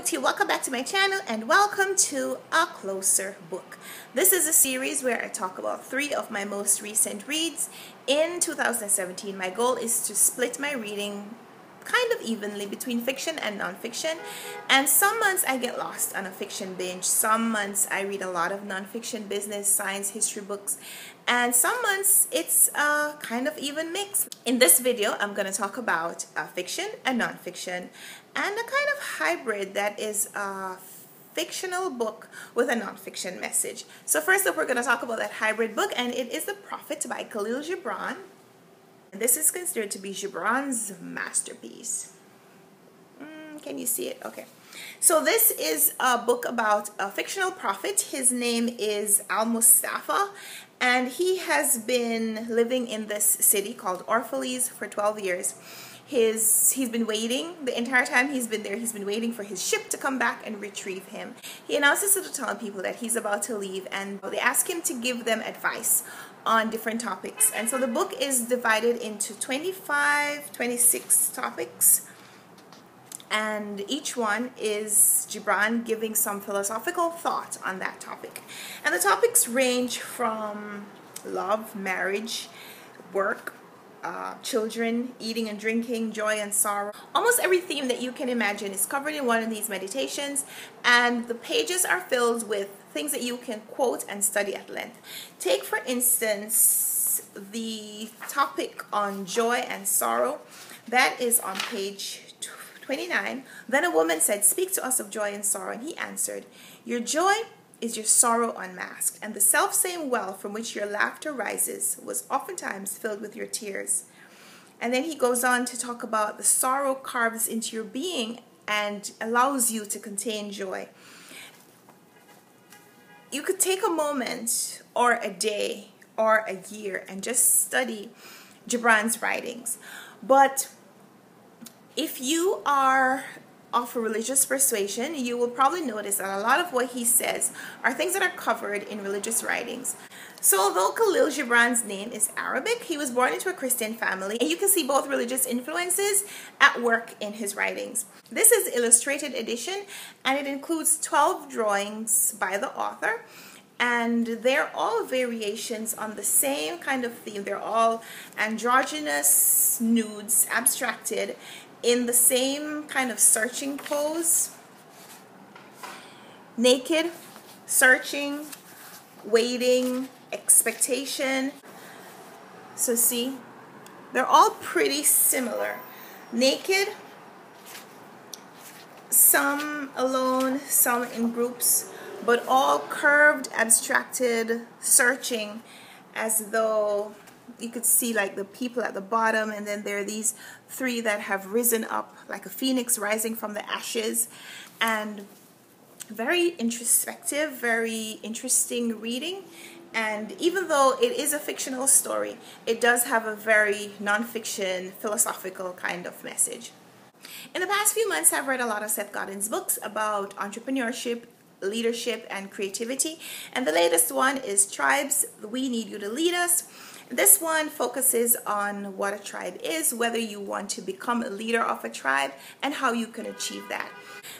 T, welcome back to my channel and welcome to A Closer Book. This is a series where I talk about 3 of my most recent reads in 2017. My goal is to split my reading kind of evenly between fiction and nonfiction, and some months I get lost on a fiction binge, some months I read a lot of nonfiction, business, science, history books, and some months it's a kind of even mix. In this video I'm going to talk about fiction and nonfiction and a kind of hybrid that is a fictional book with a nonfiction message. So first up, we're going to talk about that hybrid book, and it is The Prophet by Khalil Gibran. This is considered to be Gibran's masterpiece. Can you see it? Okay. So this is a book about a fictional prophet. His name is Al-Mustafa, and he has been living in this city called Orphalese for 12 years. He's been waiting the entire time he's been there. He's been waiting for his ship to come back and retrieve him. He announces to the town people that he's about to leave, and they ask him to give them advice on different topics. And so the book is divided into 26 topics, and each one is Gibran giving some philosophical thought on that topic. And the topics range from love, marriage, work, children, eating and drinking, joy and sorrow. Almost every theme that you can imagine is covered in one of these meditations, and the pages are filled with things that you can quote and study at length. Take, for instance, the topic on joy and sorrow. That is on page 29. Then a woman said, "Speak to us of joy and sorrow." And he answered, "Your joy is your sorrow unmasked, and the self-same well from which your laughter rises was oftentimes filled with your tears." And then he goes on to talk about the sorrow carves into your being and allows you to contain joy. You could take a moment or a day or a year and just study Gibran's writings. But if you are of a religious persuasion, you will probably notice that a lot of what he says are things that are covered in religious writings. So although Khalil Gibran's name is Arabic, he was born into a Christian family, and you can see both religious influences at work in his writings. This is illustrated edition, and it includes 12 drawings by the author, and they're all variations on the same kind of theme. They're all androgynous nudes abstracted in the same kind of searching pose. Naked, searching, waiting, expectation. So see, they're all pretty similar. Naked, some alone, some in groups, but all curved, abstracted, searching, as though you could see like the people at the bottom, and then there are these 3 that have risen up like a phoenix rising from the ashes. And very introspective, very interesting reading. And even though it is a fictional story, it does have a very non-fiction, philosophical kind of message. In the past few months, I've read a lot of Seth Godin's books about entrepreneurship, leadership, and creativity. And the latest one is Tribes, We Need You to Lead Us. This one focuses on what a tribe is, whether you want to become a leader of a tribe, and how you can achieve that.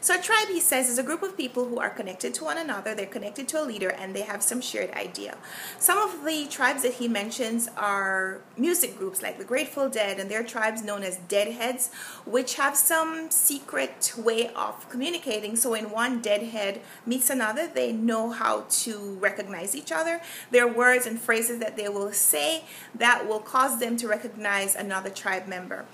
So a tribe, he says, is a group of people who are connected to one another. They're connected to a leader, and they have some shared idea. Some of the tribes that he mentions are music groups like the Grateful Dead, and their tribes known as Deadheads, which have some secret way of communicating. So when one Deadhead meets another, they know how to recognize each other. There are words and phrases that they will say that will cause them to recognize another tribe member.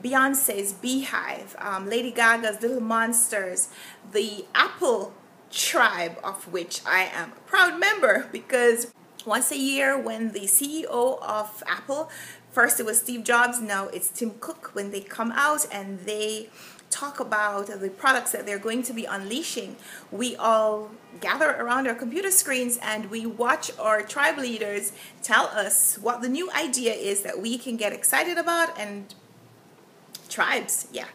Beyonce's Beehive, Lady Gaga's Little Monsters, the Apple tribe, of which I am a proud member, because once a year when the CEO of Apple, first it was Steve Jobs, now it's Tim Cook, when they come out and they talk about the products that they're going to be unleashing, we all gather around our computer screens and we watch our tribe leaders tell us what the new idea is that we can get excited about. And tribes, yeah.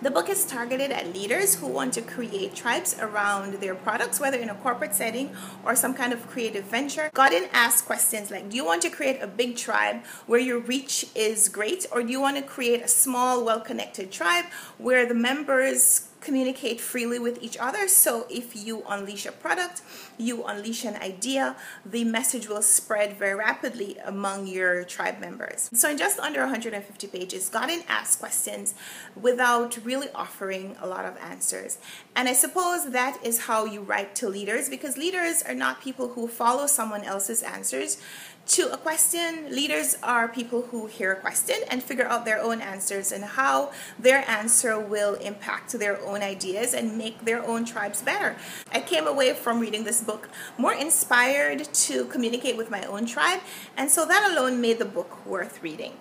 The book is targeted at leaders who want to create tribes around their products, whether in a corporate setting or some kind of creative venture. Godin asks questions like, do you want to create a big tribe where your reach is great, or do you want to create a small, well-connected tribe where the members communicate freely with each other. So if you unleash a product, you unleash an idea, the message will spread very rapidly among your tribe members. So in just under 150 pages, Godin asks questions without really offering a lot of answers. And I suppose that is how you write to leaders, because leaders are not people who follow someone else's answers to a question. Leaders are people who hear a question and figure out their own answers and how their answer will impact their own ideas and make their own tribes better. I came away from reading this book more inspired to communicate with my own tribe, and so that alone made the book worth reading.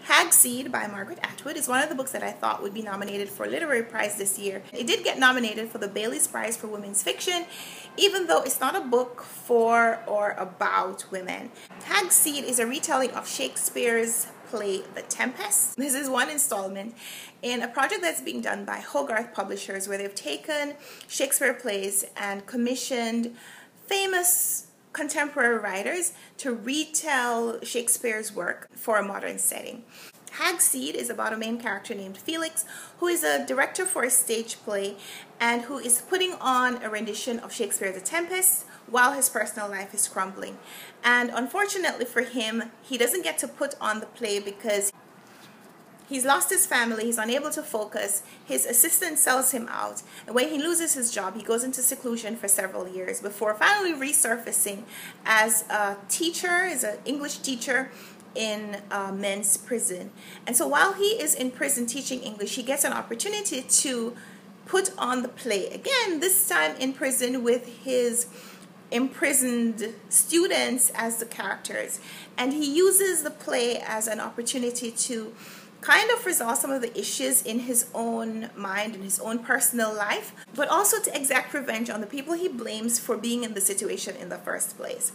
Hagseed by Margaret Atwood is one of the books that I thought would be nominated for a literary prize this year. It did get nominated for the Bailey's Prize for Women's Fiction, even though it's not a book for or about women. Hagseed is a retelling of Shakespeare's play The Tempest. This is one installment in a project that's being done by Hogarth Publishers, where they've taken Shakespeare plays and commissioned famous contemporary writers to retell Shakespeare's work for a modern setting. Hagseed is about a main character named Felix, who is a director for a stage play and who is putting on a rendition of Shakespeare's The Tempest while his personal life is crumbling. And unfortunately for him, he doesn't get to put on the play because he's lost his family, he's unable to focus, his assistant sells him out, and when he loses his job, he goes into seclusion for several years before finally resurfacing as a teacher, as an English teacher in a men's prison. And so while he is in prison teaching English, he gets an opportunity to put on the play again, this time in prison with his imprisoned students as the characters. And he uses the play as an opportunity to kind of resolve some of the issues in his own mind and his own personal life, but also to exact revenge on the people he blames for being in the situation in the first place.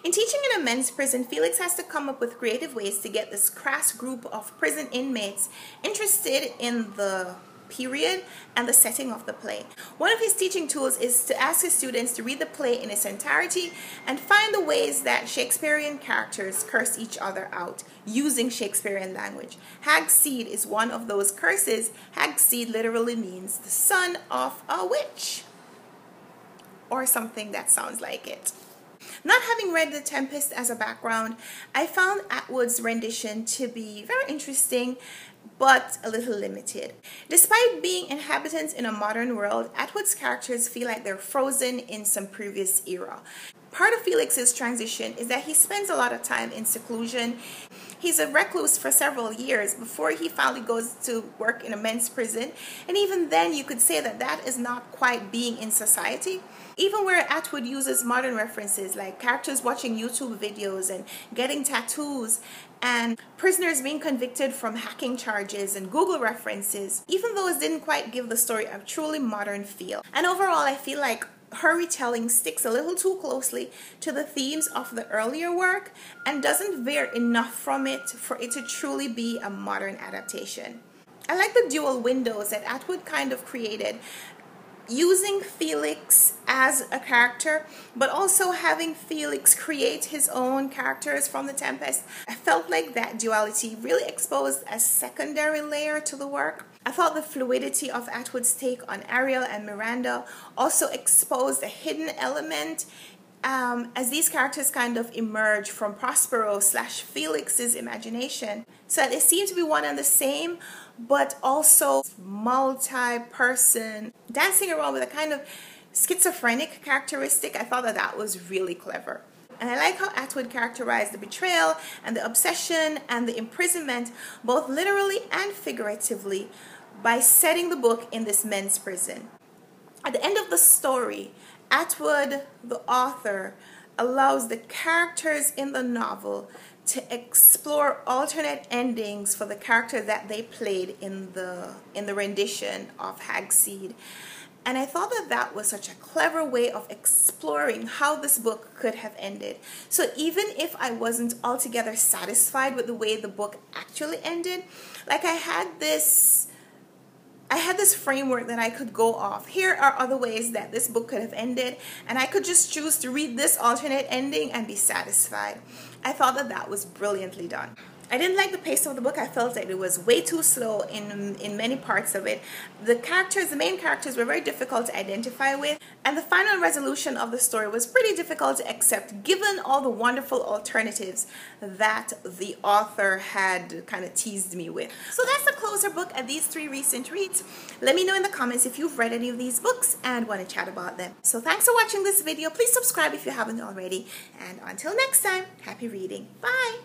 In teaching in a men's prison, Felix has to come up with creative ways to get this crass group of prison inmates interested in the period and the setting of the play. One of his teaching tools is to ask his students to read the play in its entirety and find the ways that Shakespearean characters curse each other out using Shakespearean language. Hagseed is one of those curses. Hagseed literally means the son of a witch, or something that sounds like it. Not having read The Tempest as a background, I found Atwood's rendition to be very interesting, but a little limited. Despite being inhabitants in a modern world, Atwood's characters feel like they're frozen in some previous era. Part of Felix's transition is that he spends a lot of time in seclusion. He's a recluse for several years before he finally goes to work in a men's prison. And even then, you could say that that is not quite being in society. Even where Atwood uses modern references like characters watching YouTube videos and getting tattoos and prisoners being convicted from hacking charges and Google references, even those didn't quite give the story a truly modern feel. And overall, I feel like her retelling sticks a little too closely to the themes of the earlier work and doesn't veer enough from it for it to truly be a modern adaptation. I like the dual windows that Atwood kind of created, using Felix as a character, but also having Felix create his own characters from The Tempest. I felt like that duality really exposed a secondary layer to the work. I thought the fluidity of Atwood's take on Ariel and Miranda also exposed a hidden element as these characters kind of emerge from Prospero / Felix's imagination. So they seem to be one and the same, but also multi-person, dancing around with a kind of schizophrenic characteristic. I thought that that was really clever. And I like how Atwood characterized the betrayal and the obsession and the imprisonment, both literally and figuratively, by setting the book in this men's prison. At the end of the story, Atwood, the author, allows the characters in the novel to explore alternate endings for the character that they played in the rendition of Hagseed. And I thought that that was such a clever way of exploring how this book could have ended. So even if I wasn't altogether satisfied with the way the book actually ended, like I had this framework that I could go off. Here are other ways that this book could have ended, and I could just choose to read this alternate ending and be satisfied. I thought that that was brilliantly done. I didn't like the pace of the book. I felt that it was way too slow in many parts of it. The main characters were very difficult to identify with, and the final resolution of the story was pretty difficult to accept given all the wonderful alternatives that the author had kind of teased me with. So that's the closer book at these 3 recent reads. Let me know in the comments if you've read any of these books and want to chat about them. So thanks for watching this video. Please subscribe if you haven't already, and until next time, happy reading. Bye!